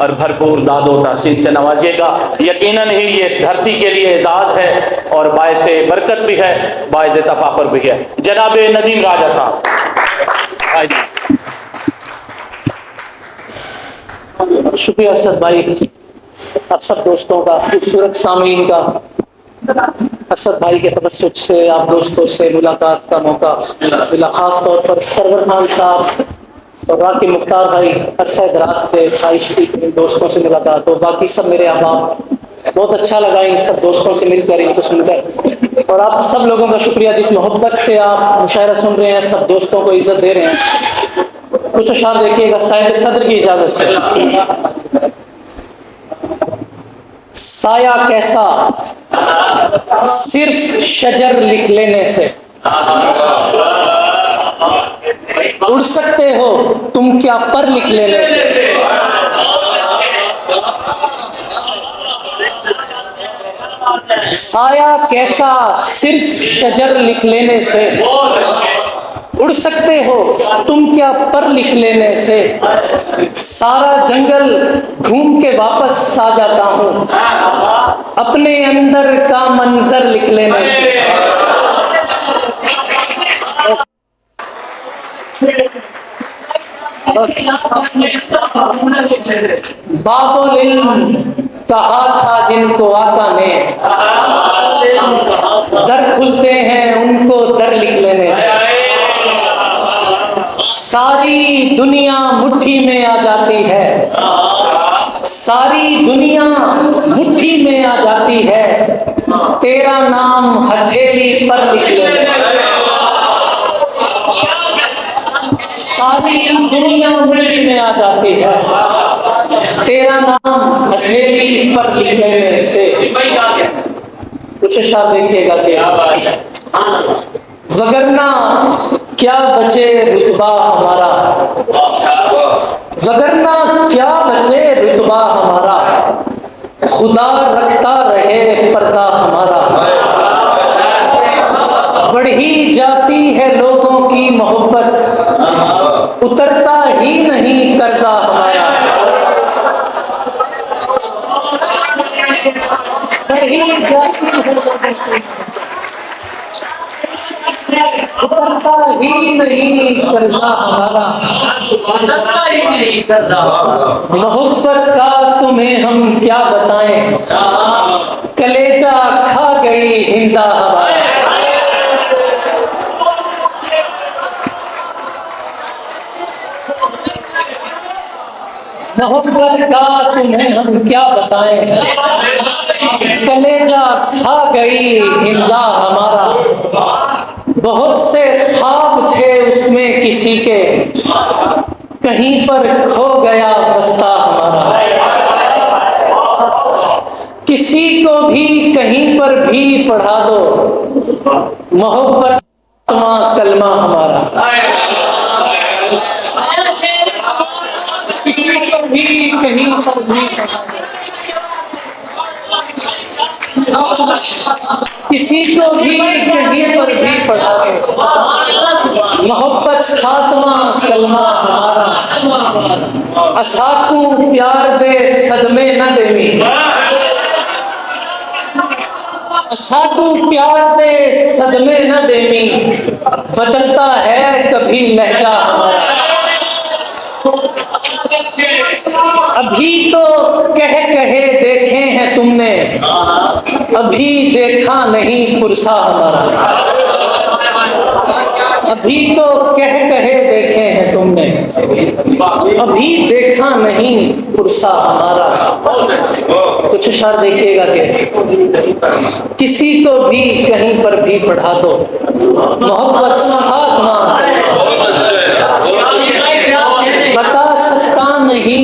और भरपूर दादो तहसीन से नवाजिएगा। यकीनन ही ये इस धरती के लिए एजाज़ है और बायस बरकत भी है, बायस तफाखुर भी है। जनाब नदीम राजा साहब। शुक्रिया असद भाई, आप सब दोस्तों का, खूबसूरत सामीन का। असद भाई के तवज्जुह से आप दोस्तों से मुलाकात का मौका मिला, खास तौर पर सरवर खान साहब और राकी मुख्तार भाई अरसा दराज थे, ख्वाहिश की इन दोस्तों से मुलाकात हो। बाकी सब मेरे अहबाब, बहुत अच्छा लगा इन सब दोस्तों से मिलकर, इनको सुनकर। और आप सब लोगों का शुक्रिया जिस मोहब्बत से आप मुशायरा सुन रहे हैं, सब दोस्तों को इज्जत दे रहे हैं। कुछ अशार देखिएगा साहिब सदर की इजाजत से। साया कैसा सिर्फ शजर लिख लेने से, उड़ सकते हो तुम क्या पर लिख लेने से। साया कैसा सिर्फ शजर लिख लेने से, उड़ सकते हो तुम क्या पर लिख लेने से। सारा जंगल घूम के वापस आ जाता हूँ अपने अंदर का मंजर लिख लेने से। बाबुल इल्म कहा था जिनको आका ने, दर खुलते हैं उनको दर लिख लेने से। सारी दुनिया मुट्ठी में आ जाती है, सारी दुनिया मुट्ठी में आ जाती है, तेरा नाम हथेली पर लिख लेने से। सारी दुनिया मुट्ठी में आ जाती है, तेरा नाम हथेली पर लिख लेने से। कुछ अशार देखिएगा कि वगरना क्या बचे रुतबा हमारा, वगरना क्या बचे रुतबा हमारा, खुदा रखता रहे पर्दा हमारा। बढ़ी जाती है लोगों की मोहब्बत, उतरता ही नहीं कर्जा हमारा। बढ़ी जाती है, उतरता ही नहीं कर्जा हमारा, उतरता ही नहीं कर्जा। मोहब्बत का तुम्हें हम क्या बताएं, कलेजा खा गई हिंदा हमारा। मोहब्बत का तुम्हें हम क्या बताएं, कलेजा खा गई हिंदा हमारा। बहुत से ख्वाब थे उसमें किसी के, कहीं पर खो गया बस्ता हमारा। किसी को भी कहीं पर भी पढ़ा दो, मोहब्बत कलमा हमारा। किसी को भी कहीं पर भी पढ़ा दो, किसी को भी कहीं पर भी पढ़ा दो, मोहब्बत सातवां कलमा हमारा। असाकू प्यार दे सदमे न देवी, असाकू प्यार दे सदमे न देवी, बदलता है कभी लहजा हमारा। अभी तो कहे देखे हैं तुमने, अभी देखा नहीं पुरसा हमारा। अभी तो कहे देखे हैं तुमने, अभी देखा नहीं पुरसा हमारा। कुछ अशार देखिएगा कि किसी को भी कहीं पर भी पढ़ा दो, मोहब्बत साथ बता सकता नहीं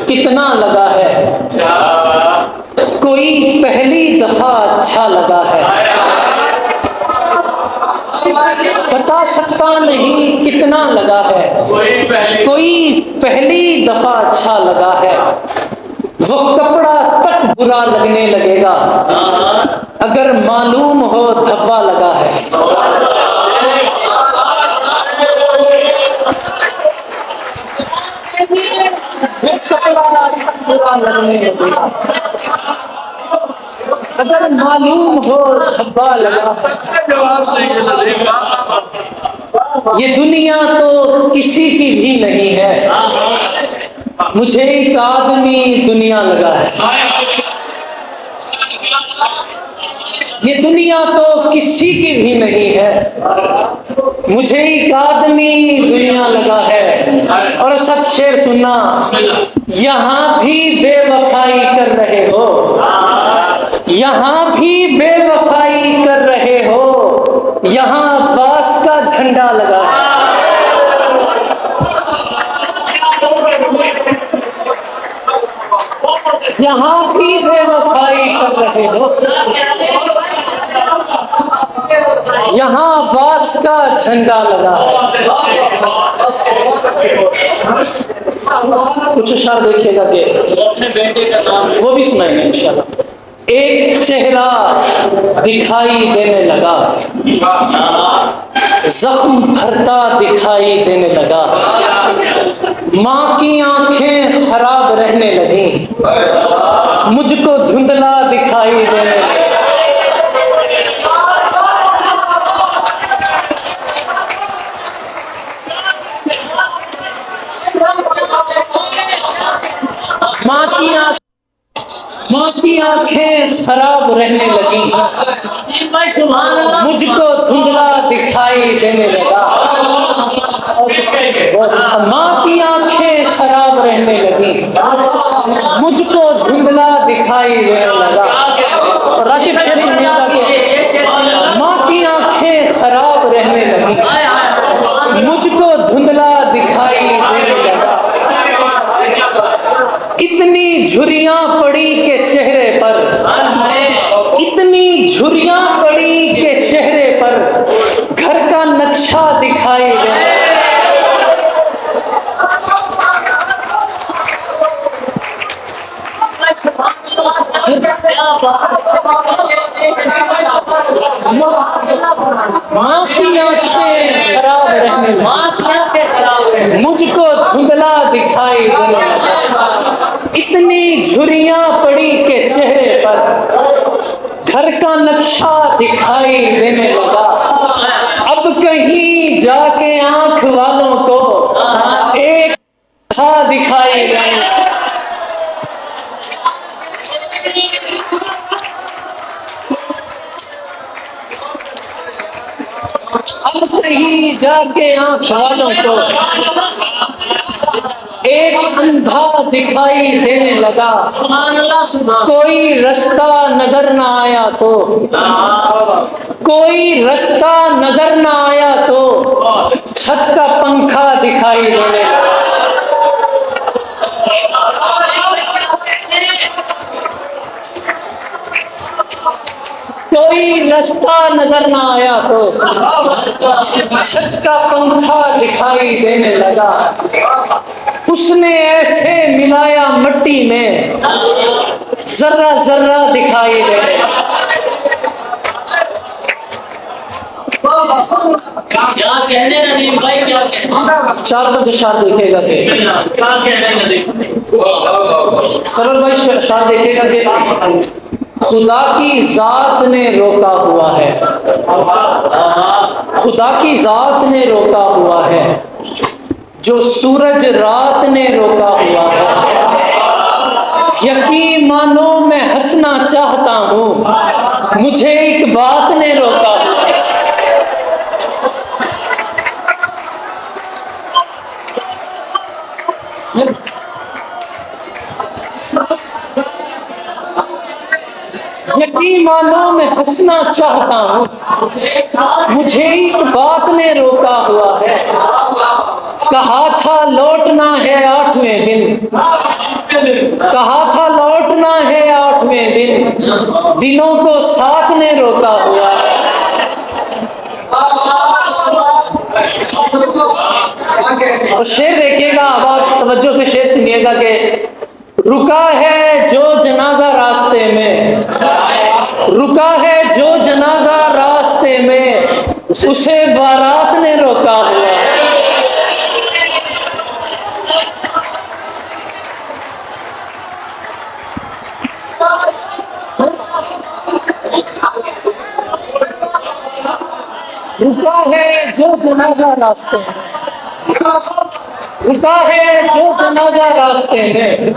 कितना लगा है, कोई पहली दफा अच्छा लगा है। बता सकता नहीं कितना लगा है, कोई पहली दफा अच्छा लगा है। वो कपड़ा तक बुरा लगने लगेगा अगर मालूम हो धब्बा लगा है। वो कपड़ा लगने लगा, अगर मालूम हो धब्बा लगा, ये दुनिया तो किसी की भी नहीं है, मुझे एक आदमी दुनिया लगा है। ये दुनिया तो किसी की भी नहीं है, मुझे एक आदमी दुनिया लगा है। और सच शेर सुनना, यहाँ भी बेवफाई कर रहे हो, यहाँ भी बेवफाई कर रहे हो, यहाँ बास का झंडा लगा है। यहाँ भी बेवफाई कर रहे हो, यहाँ बास का झंडा लगा है। कुछ अशार देखिएगा कि अपने बेटे का नाम वो भी सुनाएंगे इंशाल्लाह। एक चेहरा दिखाई देने लगा, जख्म भरता दिखाई देने लगा, माँ की आंखें खराब रहने लगी, मुझको धुंधला दिखाई देने लगा। माँ की आंखें खराब रहने लगी, मुझको धुंधला दिखाई देने लगा। माँ की आंखें खराब रहने लगी, मुझको धुंधला दिखाई देने लगा। और राकिब शेर सुनिएगा कि माँ की आंखें खराब रहने लगी, मुझको धुंधला दिखाई देने लगा। इतनी झुर्रियां पड़ी के चेहरे पर, इतनी झुर्रियां पड़ी के चेहरे पर, घर का नक्शा दिखाई दे। माँ की आंखें खराब रहने लगी, मुझको धुंधला दिखाई देने लगा। इतनी झुर्रियां पड़ी के चेहरे पर, घर का नक्शा दिखाई देने लगा। अब कहीं जाके आंख वालों को एक था दिखाई देने लगा। अब कहीं जाके आंख वालों को एक अंधा दिखाई देने लगा। कोई रास्ता नजर ना आया तो, कोई रास्ता नजर ना आया तो, छत का पंखा दिखाई देने लगा। कोई रास्ता नजर ना आया तो छत का पंखा दिखाई देने लगा। उसने ऐसे मिलाया मिट्टी में, जर्रा जर्रा दिखाई देने लगा। क्या कहने नदीम भाई, क्या कहने? 4-5 अशार देखेगा कि क्या कहने नदीम सरल भाई, अशार देखेगा कि खुदा की जात ने रोका हुआ है, खुदा की जात ने रोका हुआ है, जो सूरज रात ने रोका हुआ है। यकीन मानो मैं हंसना चाहता हूँ, मुझे एक बात ने रोका हुआ है। यकीन मानो मैं हंसना चाहता हूँ, मुझे एक बात ने रोका हुआ है। कहा था लौटना है 8वें दिन, कहा था लौटना है 8वें दिन, दिनों को साथ ने रोका हुआ है। और शेर देखिएगा, अब आप तवज्जो से शेर सुनिएगा कि रुका है जो जनाजा रास्ते में, रुका है जो जनाजा रास्ते में, उसे बारात ने रोका हुआ है। रुका है जो जनाजा रास्ते में, रुका है जो जनाजा रास्ते में,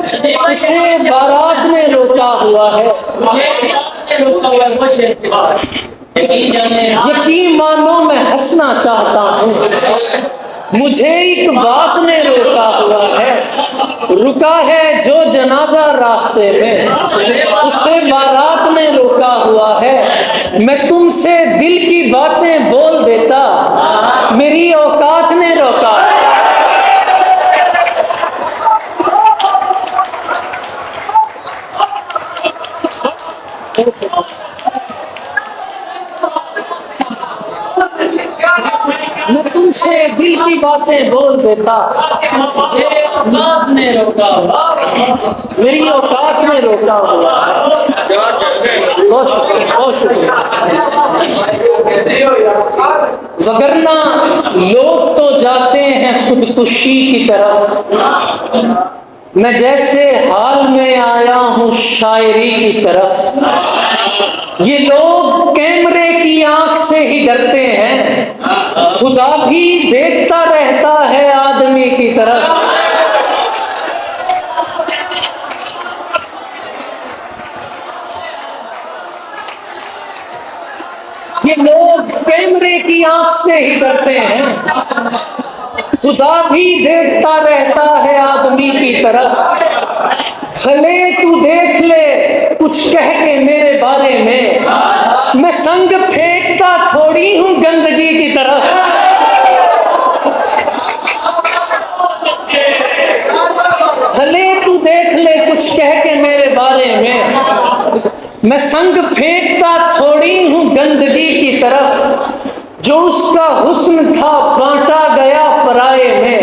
उसे बारात ने रोका हुआ है। यकीन मानो मैं हंसना चाहता हूँ, मुझे एक बात ने रोका हुआ है। रुका है जो जनाजा रास्ते में, उसे बारात ने रोका हुआ है। मैं तुमसे दिल की बातें बोल देता, मेरी औकात ने रोका। मैं तुमसे दिल की बातें बोल देता, औकात ने रोका हुआ, मेरी औकात ने रोका हुआ। बहुत शुक्रिया, बहुत शुक्रिया। वगरना लोग तो जाते हैं खुदकुशी की तरफ, मैं जैसे हाल में आया हूँ शायरी की तरफ। ये लोग कैमरे की आंख से ही डरते हैं, खुदा भी देखता रहता है आदमी की तरफ। ये लोग कैमरे की आंख से ही डरते हैं, खुदा भी देखता रहता है आदमी की तरफ। भले तू देख ले कुछ कह के मेरे बारे में, मैं संग फेंकता थोड़ी हूँ गंदगी की तरफ। भले तू देख ले कुछ कह के मेरे बारे में, मैं संग फेंकता थोड़ी हूँ गंदगी की तरफ। जो उसका हुस्न था बांटा गया पराये में,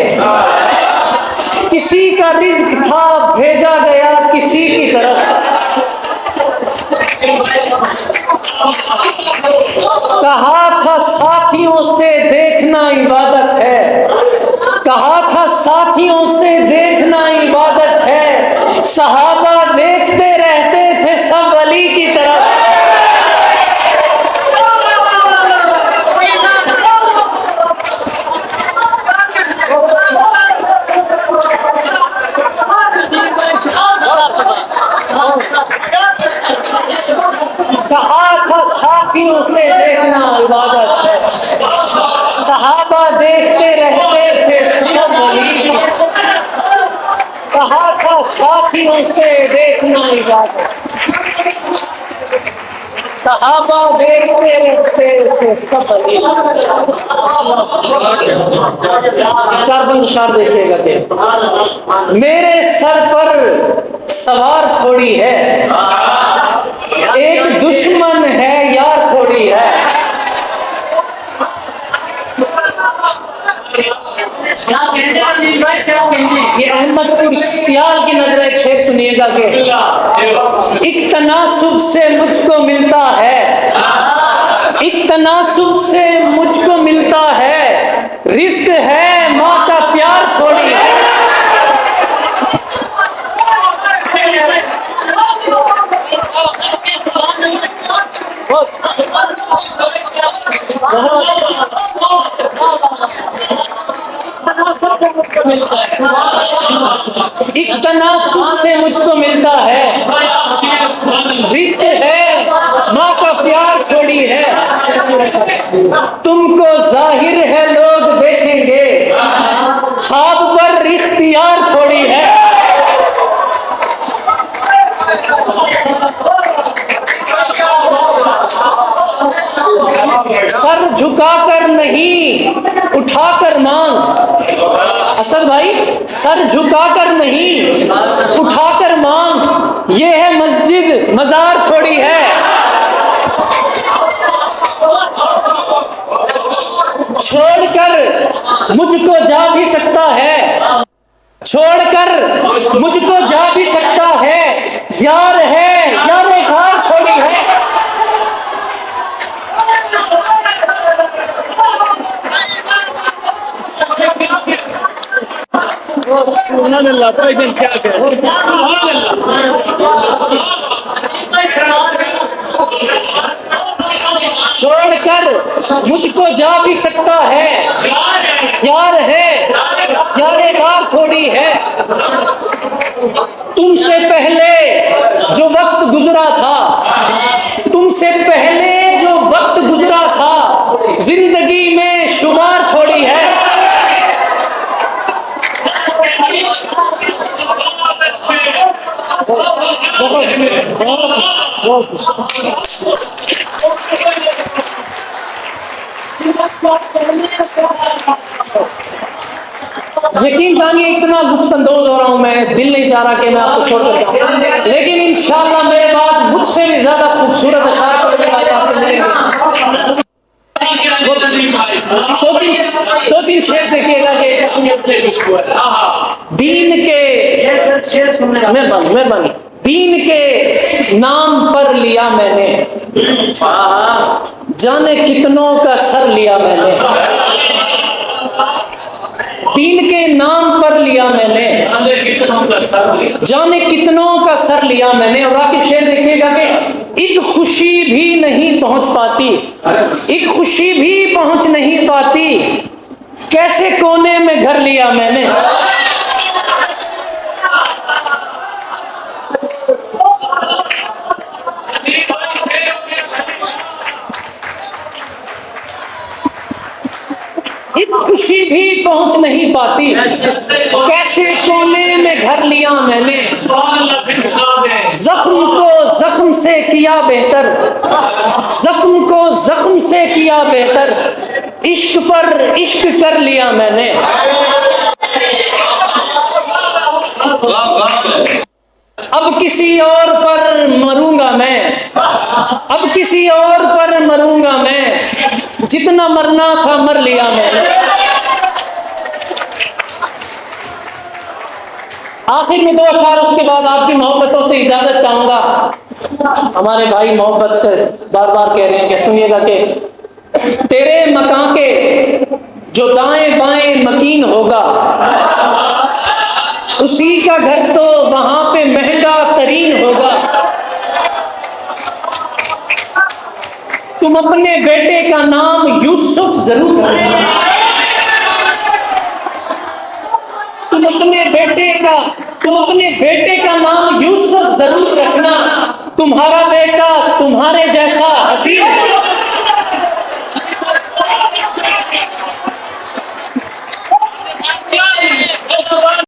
किसी का रिज्क था भेजा गया किसी की तरफ। कहा था साथियों से देखना इबादत है, कहा था साथियों से देखना इबादत है। सहाबा देखते रहते थे सब अली की तरफ। कहा था साथियों से देखना इबादत है, सहाबा देखते रहते थे सब अली। कहा था साथियों से देखना इबादत, सहाबा देखते रहते थे सब अली। चार बंद शार देखिएगा कि मेरे सर पर सवार थोड़ी है, एक दुश्मन है यार थोड़ी है। ये अहमदपुर सियाल की नजर एक शेर सुनिएगा कि एक तनासुब से मुझको मिलता है, एक तनासुब से मुझको मिलता है। रिस्क है माँ का प्यार थोड़ी है। एक तनासुब से मुझको मिलता है, रिस्क है माँ का प्यार थोड़ी है। तुमको जाहिर है लोग देखेंगे, ख्वाब पर इख्तियार थोड़ी है। सर झुकाकर नहीं उठाकर मांग, असद भाई सर झुकाकर नहीं उठाकर मांग। ये है मस्जिद मजार थोड़ी है। छोड़कर मुझको जा भी सकता है, छोड़कर मुझको जा भी सकता है। यार है यार एक हार थोड़ी है। क्या मुझको जा भी सकता है, यार है, यारेदार थोड़ी है। तुमसे पहले जो वक्त गुजरा था, तुमसे पहले जो वक्त गुजरा था, जिंदगी में शुमार थोड़ी है। यकीन जानिए इतना लुत्फअंदोज हो रहा हूं मैं, दिल नहीं चाह रहा कि मैं आपको छोड़ कर जाऊं, लेकिन इंशाअल्लाह मेरे बाद मुझसे भी ज्यादा खूबसूरत अशार पढ़ने वाले आपको मिलेंगे। दो तीन शेर देखिएगा कि दीन के, मेहरबानी, दीन के नाम पर लिया मैंने, जाने कितनों का सर लिया मैंने। दीन के नाम पर लिया मैंने, जाने कितनों का सर लिया मैंने। और आखिर शेर देखिएगा कि एक खुशी भी नहीं पहुंच पाती, एक खुशी भी पहुंच नहीं पाती, कैसे कोने में घर लिया मैंने। एक खुशी भी पहुंच नहीं पाती, कैसे कोने में घर लिया मैंने। जख्म को जख्म से किया बेहतर, जख्म को जख्म से किया बेहतर, इश्क पर इश्क कर लिया मैंने। अब किसी और पर मरूंगा मैं, अब किसी और पर मरूंगा मैं, जितना मरना था मर लिया मैंने। आखिर में दो अशार, उसके बाद आपकी मोहब्बतों से इजाजत चाहूंगा। हमारे भाई मोहब्बत से बार बार कह रहे हैं कि सुनिएगा कि तेरे मकान के जो दाएं बाएं मकीन होगा, उसी का घर तो वहां पे महंगा तरीन होगा। तुम अपने बेटे का नाम यूसुफ जरूर रखना, तुम अपने बेटे का नाम यूसुफ जरूर रखना। तुम्हारा बेटा तुम्हारे जैसा हसीन है।